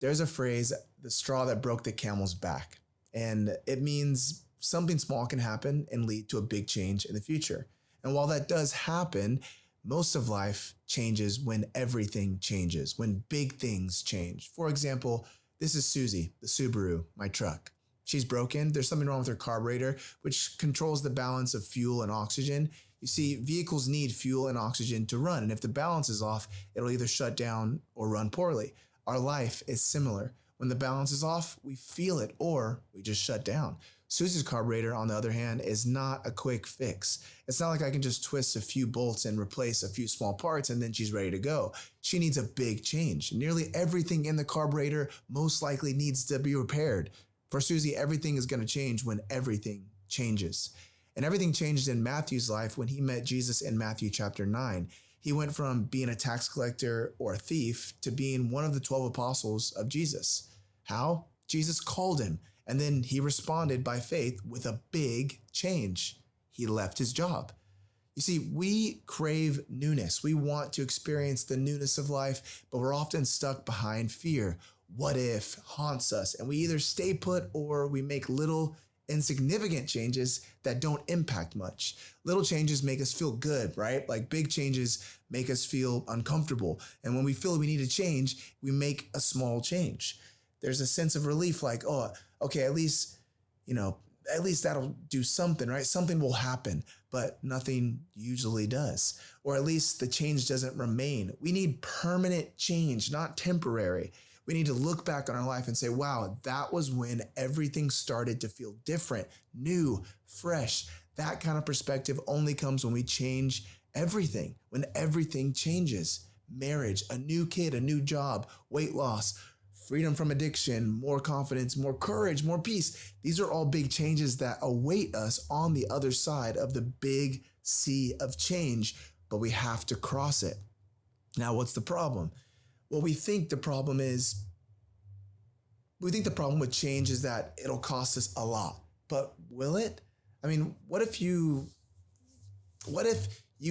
There's a phrase, the straw that broke the camel's back. And it means something small can happen and lead to a big change in the future. And while that does happen, most of life changes when everything changes, when big things change. For example, this is Susie, the Subaru, my truck. She's broken. There's something wrong with her carburetor, which controls the balance of fuel and oxygen. You see, vehicles need fuel and oxygen to run. And if the balance is off, it'll either shut down or run poorly. Our life is similar. When the balance is off, we feel it or we just shut down. Susie's carburetor, on the other hand, is not a quick fix. It's not like I can just twist a few bolts and replace a few small parts and then she's ready to go. She needs a big change. Nearly everything in the carburetor most likely needs to be repaired. For Susie, everything is going to change when everything changes. And everything changed in Matthew's life when he met Jesus in Matthew chapter 9. He went from being a tax collector or a thief to being one of the 12 apostles of Jesus. How? Jesus called him, and then he responded by faith with a big change. He left his job. You see, we crave newness. We want to experience the newness of life, but we're often stuck behind fear. What if haunts us, and we either stay put or we make little insignificant changes that don't impact much. Little changes make us feel good, right? Like big changes make us feel uncomfortable. And when we feel we need to change, we make a small change. There's a sense of relief like, oh, okay, at least that'll do something, right? Something will happen, but nothing usually does. Or at least the change doesn't remain. We need permanent change, not temporary. We need to look back on our life and say, wow, that was when everything started to feel different, new, fresh. That kind of perspective only comes when we change everything, when everything changes. Marriage, a new kid, a new job, weight loss, freedom from addiction, more confidence, more courage, more peace. These are all big changes that await us on the other side of the big sea of change, but we have to cross it. Now, what's the problem? Well, we think the problem with change is that it'll cost us a lot, but will it? I mean, what if you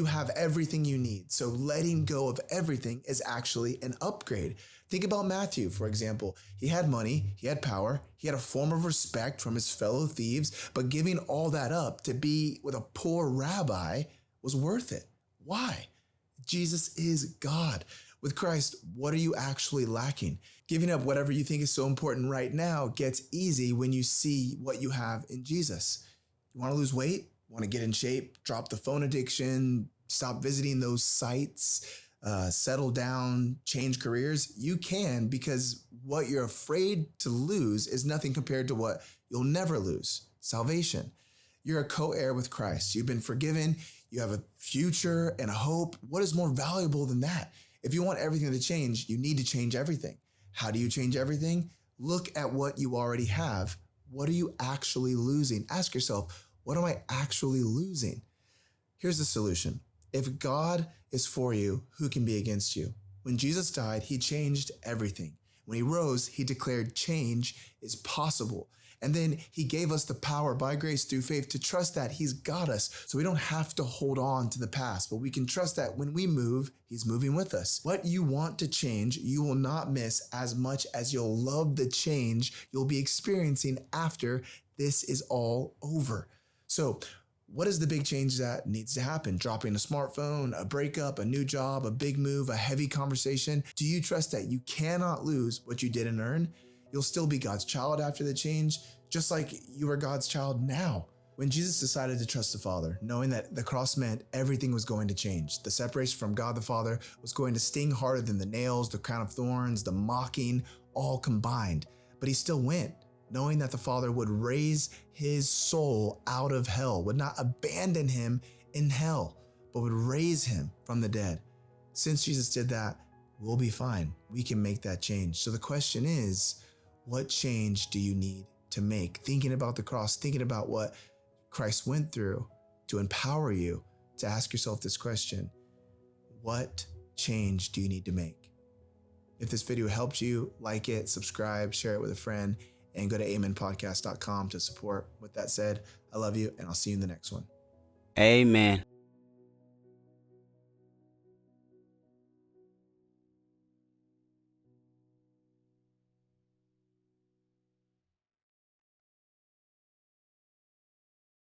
have everything you need? So letting go of everything is actually an upgrade. Think about Matthew, for example. He had money, he had power, he had a form of respect from his fellow thieves, but giving all that up to be with a poor rabbi was worth it. Why? Jesus is God. With Christ, what are you actually lacking? Giving up whatever you think is so important right now gets easy when you see what you have in Jesus. You want to lose weight? Want to get in shape? Drop the phone addiction? Stop visiting those sites? Settle down? Change careers? You can, because what you're afraid to lose is nothing compared to what you'll never lose: salvation. You're a co-heir with Christ. You've been forgiven. You have a future and a hope. What is more valuable than that? If you want everything to change, you need to change everything. How do you change everything? Look at what you already have. What are you actually losing? Ask yourself, what am I actually losing? Here's the solution. If God is for you, who can be against you? When Jesus died, he changed everything. When he rose, he declared change is possible. And then he gave us the power by grace through faith to trust that he's got us. So we don't have to hold on to the past, but we can trust that when we move, he's moving with us. What you want to change, you will not miss as much as you'll love the change you'll be experiencing after this is all over. So what is the big change that needs to happen? Dropping a smartphone, a breakup, a new job, a big move, a heavy conversation? Do you trust that you cannot lose what you didn't earn? You'll still be God's child after the change, just like you are God's child now. When Jesus decided to trust the Father, knowing that the cross meant everything was going to change, the separation from God the Father was going to sting harder than the nails, the crown of thorns, the mocking, all combined. But he still went, knowing that the Father would raise his soul out of hell, would not abandon him in hell, but would raise him from the dead. Since Jesus did that, we'll be fine. We can make that change. So the question is, what change do you need to make? Thinking about the cross, thinking about what Christ went through to empower you to ask yourself this question: what change do you need to make? If this video helped you, like it, subscribe, share it with a friend, and go to amenpodcast.com to support. With that said, I love you, and I'll see you in the next one. Amen.